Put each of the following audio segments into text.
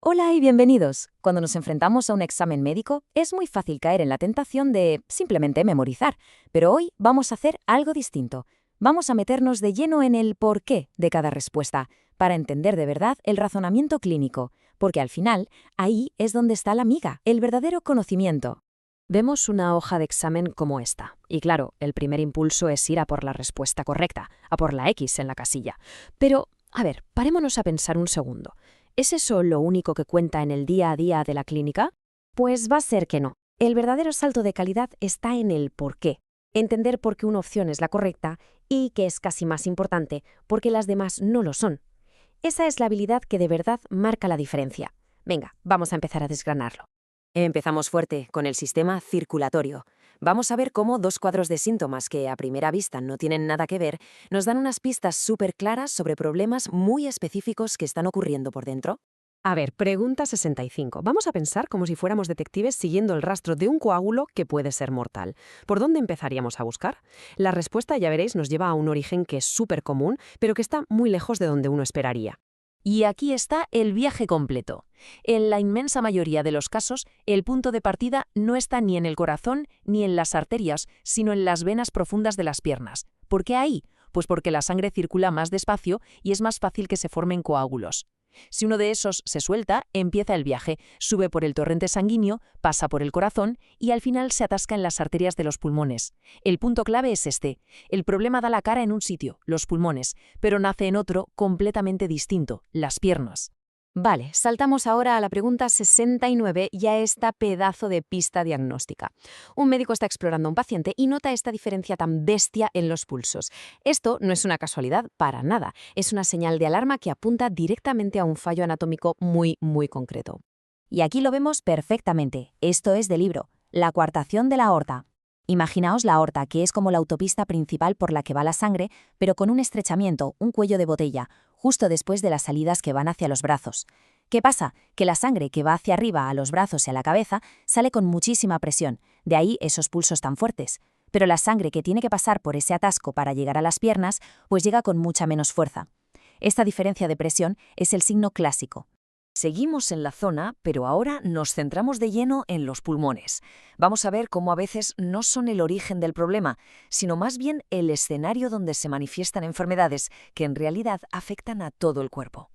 Hola y bienvenidos. Cuando nos enfrentamos a un examen médico, es muy fácil caer en la tentación de simplemente memorizar, pero hoy vamos a hacer algo distinto. Vamos a meternos de lleno en el porqué de cada respuesta, para entender de verdad el razonamiento clínico, porque al final, ahí es donde está la miga, el verdadero conocimiento. Vemos una hoja de examen como esta, y claro, el primer impulso es ir a por la respuesta correcta, a por la X en la casilla. Pero, a ver, parémonos a pensar un segundo. ¿Es eso lo único que cuenta en el día a día de la clínica? Pues va a ser que no. El verdadero salto de calidad está en el por qué. Entender por qué una opción es la correcta y, que es casi más importante, por qué las demás no lo son. Esa es la habilidad que de verdad marca la diferencia. Venga, vamos a empezar a desgranarlo. Empezamos fuerte, con el sistema circulatorio. Vamos a ver cómo dos cuadros de síntomas que a primera vista no tienen nada que ver nos dan unas pistas súper claras sobre problemas muy específicos que están ocurriendo por dentro. A ver, pregunta 65. Vamos a pensar como si fuéramos detectives siguiendo el rastro de un coágulo que puede ser mortal. ¿Por dónde empezaríamos a buscar? La respuesta, ya veréis, nos lleva a un origen que es súper común, pero que está muy lejos de donde uno esperaría. Y aquí está el viaje completo. En la inmensa mayoría de los casos, el punto de partida no está ni en el corazón ni en las arterias, sino en las venas profundas de las piernas. ¿Por qué ahí? Pues porque la sangre circula más despacio y es más fácil que se formen coágulos. Si uno de esos se suelta, empieza el viaje, sube por el torrente sanguíneo, pasa por el corazón y al final se atasca en las arterias de los pulmones. El punto clave es este. El problema da la cara en un sitio, los pulmones, pero nace en otro completamente distinto, las piernas. Vale, saltamos ahora a la pregunta 69 y a esta pedazo de pista diagnóstica. Un médico está explorando a un paciente y nota esta diferencia tan bestia en los pulsos. Esto no es una casualidad para nada, es una señal de alarma que apunta directamente a un fallo anatómico muy concreto. Y aquí lo vemos perfectamente. Esto es del libro, La coartación de la aorta. Imaginaos la aorta, que es como la autopista principal por la que va la sangre, pero con un estrechamiento, un cuello de botella, justo después de las salidas que van hacia los brazos. ¿Qué pasa? Que la sangre que va hacia arriba a los brazos y a la cabeza sale con muchísima presión, de ahí esos pulsos tan fuertes. Pero la sangre que tiene que pasar por ese atasco para llegar a las piernas, pues llega con mucha menos fuerza. Esta diferencia de presión es el signo clásico. Seguimos en la zona, pero ahora nos centramos de lleno en los pulmones. Vamos a ver cómo a veces no son el origen del problema, sino más bien el escenario donde se manifiestan enfermedades que en realidad afectan a todo el cuerpo.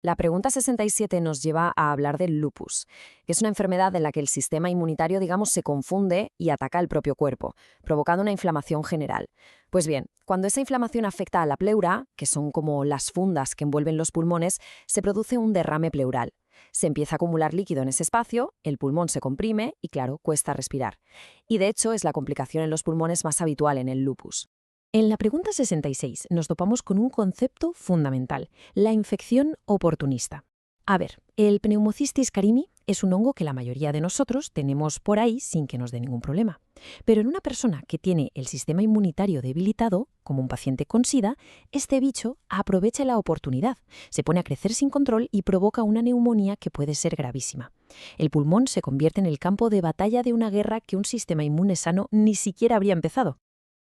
La pregunta 67 nos lleva a hablar del lupus, que es una enfermedad en la que el sistema inmunitario, se confunde y ataca el propio cuerpo, provocando una inflamación general. Pues bien, cuando esa inflamación afecta a la pleura, que son como las fundas que envuelven los pulmones, se produce un derrame pleural. Se empieza a acumular líquido en ese espacio, el pulmón se comprime y, claro, cuesta respirar. Y de hecho es la complicación en los pulmones más habitual en el lupus. En la pregunta 66 nos topamos con un concepto fundamental, la infección oportunista. A ver, el Pneumocystis carini es un hongo que la mayoría de nosotros tenemos por ahí sin que nos dé ningún problema. Pero en una persona que tiene el sistema inmunitario debilitado, como un paciente con SIDA, este bicho aprovecha la oportunidad, se pone a crecer sin control y provoca una neumonía que puede ser gravísima. El pulmón se convierte en el campo de batalla de una guerra que un sistema inmune sano ni siquiera habría empezado.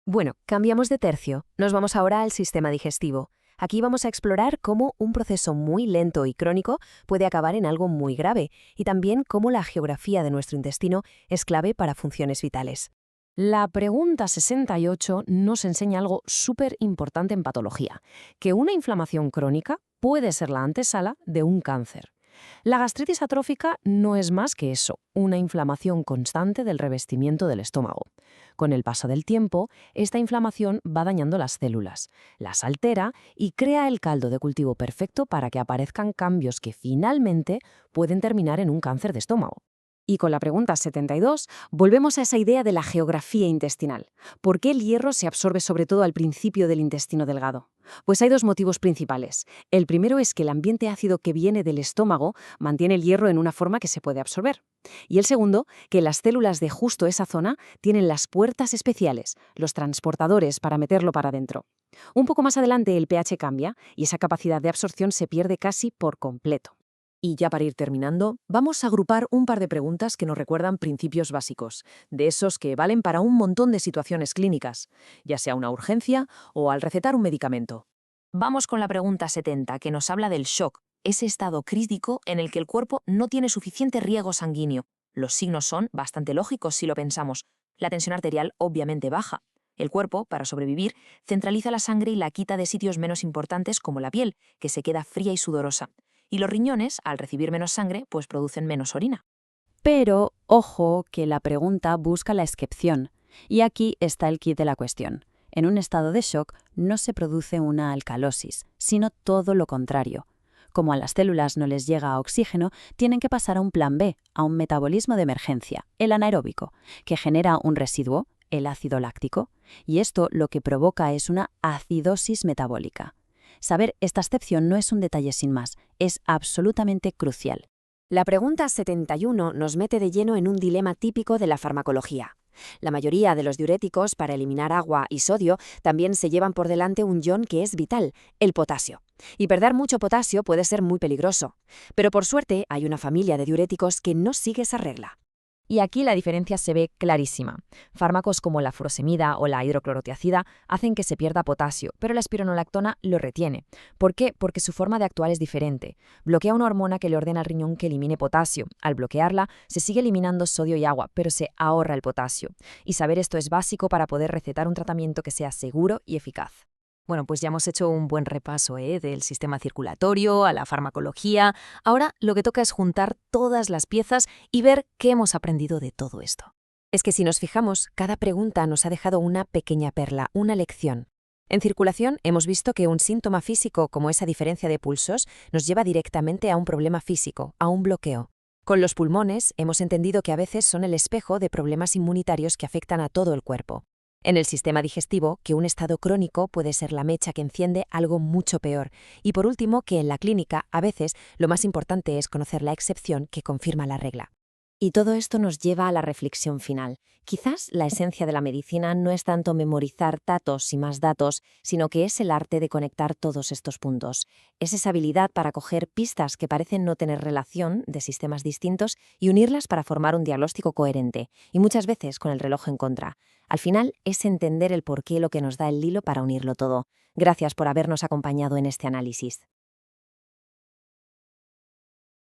Bueno, cambiamos de tercio. Nos vamos ahora al sistema digestivo. Aquí vamos a explorar cómo un proceso muy lento y crónico puede acabar en algo muy grave y también cómo la geografía de nuestro intestino es clave para funciones vitales. La pregunta 68 nos enseña algo súper importante en patología, que una inflamación crónica puede ser la antesala de un cáncer. La gastritis atrófica no es más que eso, una inflamación constante del revestimiento del estómago. Con el paso del tiempo, esta inflamación va dañando las células, las altera y crea el caldo de cultivo perfecto para que aparezcan cambios que finalmente pueden terminar en un cáncer de estómago. Y con la pregunta 72, volvemos a esa idea de la geografía intestinal. ¿Por qué el hierro se absorbe sobre todo al principio del intestino delgado? Pues hay dos motivos principales. El primero es que el ambiente ácido que viene del estómago mantiene el hierro en una forma que se puede absorber. Y el segundo, que las células de justo esa zona tienen las puertas especiales, los transportadores para meterlo para adentro. Un poco más adelante el pH cambia y esa capacidad de absorción se pierde casi por completo. Y ya para ir terminando, vamos a agrupar un par de preguntas que nos recuerdan principios básicos, de esos que valen para un montón de situaciones clínicas, ya sea una urgencia o al recetar un medicamento. Vamos con la pregunta 70, que nos habla del shock. ese estado crítico en el que el cuerpo no tiene suficiente riego sanguíneo. Los signos son bastante lógicos si lo pensamos. La tensión arterial obviamente baja. El cuerpo, para sobrevivir, centraliza la sangre y la quita de sitios menos importantes como la piel, que se queda fría y sudorosa. Y los riñones, al recibir menos sangre, pues producen menos orina. Pero, ojo, que la pregunta busca la excepción. Y aquí está el quid de la cuestión. En un estado de shock no se produce una alcalosis, sino todo lo contrario. Como a las células no les llega oxígeno, tienen que pasar a un plan B, a un metabolismo de emergencia, el anaeróbico, que genera un residuo, el ácido láctico, y esto lo que provoca es una acidosis metabólica. Saber esta excepción no es un detalle sin más, es absolutamente crucial. La pregunta 71 nos mete de lleno en un dilema típico de la farmacología. La mayoría de los diuréticos para eliminar agua y sodio también se llevan por delante un ion que es vital, el potasio. Y perder mucho potasio puede ser muy peligroso. Pero por suerte hay una familia de diuréticos que no sigue esa regla. Y aquí la diferencia se ve clarísima. Fármacos como la furosemida o la hidroclorotiazida hacen que se pierda potasio, pero la espironolactona lo retiene. ¿Por qué? Porque su forma de actuar es diferente. Bloquea una hormona que le ordena al riñón que elimine potasio. Al bloquearla, se sigue eliminando sodio y agua, pero se ahorra el potasio. Y saber esto es básico para poder recetar un tratamiento que sea seguro y eficaz. Bueno, pues ya hemos hecho un buen repaso del sistema circulatorio, a la farmacología. Ahora lo que toca es juntar todas las piezas y ver qué hemos aprendido de todo esto. Es que si nos fijamos, cada pregunta nos ha dejado una pequeña perla, una lección. En circulación hemos visto que un síntoma físico como esa diferencia de pulsos nos lleva directamente a un problema físico, a un bloqueo. Con los pulmones hemos entendido que a veces son el espejo de problemas inmunitarios que afectan a todo el cuerpo. En el sistema digestivo, que un estado crónico puede ser la mecha que enciende algo mucho peor. Y por último, que en la clínica, a veces, lo más importante es conocer la excepción que confirma la regla. Y todo esto nos lleva a la reflexión final. Quizás la esencia de la medicina no es tanto memorizar datos y más datos, sino que es el arte de conectar todos estos puntos. Es esa habilidad para coger pistas que parecen no tener relación de sistemas distintos y unirlas para formar un diagnóstico coherente, y muchas veces con el reloj en contra. Al final es entender el porqué lo que nos da el hilo para unirlo todo. Gracias por habernos acompañado en este análisis.